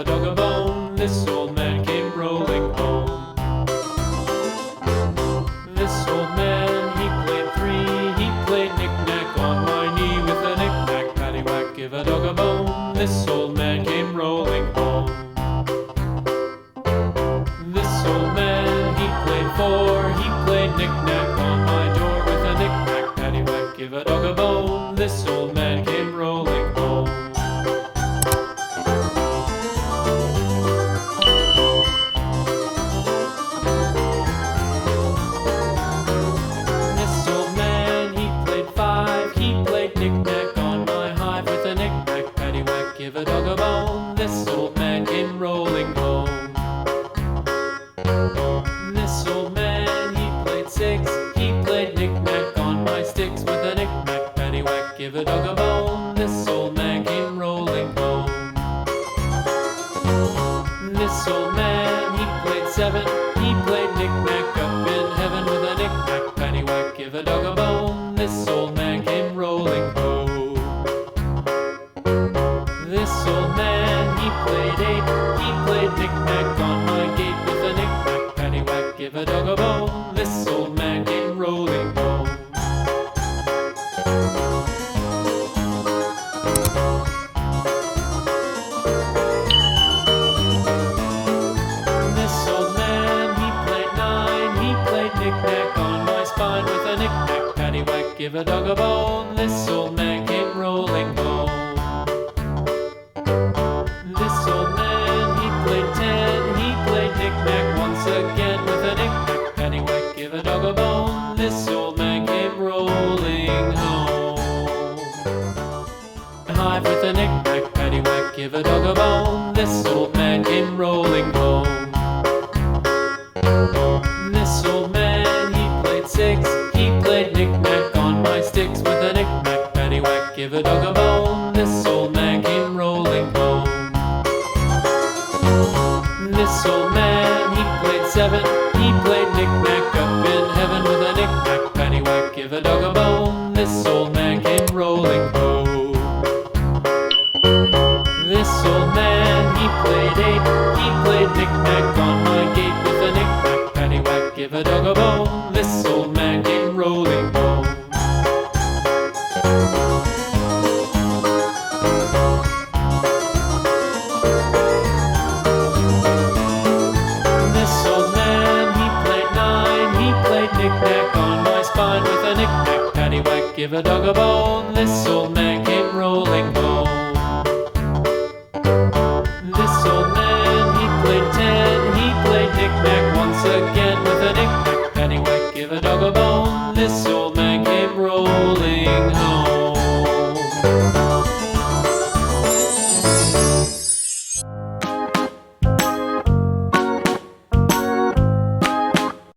a dog a bone. This old man came rolling home. This old man, he played three. He played knick-knack on my knee with a knick-knack, paddywhack, give a dog a bone. This old man came rolling home. This old man, he played four. He played knick-knack on my door with a knick-knack, paddywhack, give a dog a bone. This old man came rolling home. This old man, he played five. He played knick-knack on my hive with a knick-knack, paddywhack, give a dog a bone. This old man came rolling home. This old man, he played six. He played knick-knack on my sticks with a knick-knack, paddywhack, give a dog a bone. This old man came rolling home. This old man, he played seven. He played knick-knack up in heaven with a knick-knack, paddywhack, give a dog a bone. This old man came rolling home. This old man, he played eight. He played knick-knack on my gate with a knick-knack, paddywhack, give a dog a bone. This old man came rolling home. This old man, he played nine. He played knick-knack on my spine with a knick-knack, paddywhack, give a dog a bone. This old man came rolling home. This old man, he played ten. He played knick-knack once again with a knick-knack, paddywhack, give a dog a bone. This old man came rolling home. A hive with a knick-knack, paddywhack, give a dog a bone. This old man came rolling home. This old man, he played six. He played knick-knack on my sticks with a knick-knack, paddywhack, give a dog a bone. This old man came rolling home. This old man, he played seven. He played knick-knack up in heaven with a knick-knack, paddywhack, give a dog a bone. This old man came rolling home. This old man, he played eight. He played knick-knack on my gate with a knick-knack, paddywhack, give a dog a bone. This old man came rolling home. This old man, he played nine. He played knick-knack on my spine with a knick-knack, paddywhack, give a dog a bone. This old man came rolling home.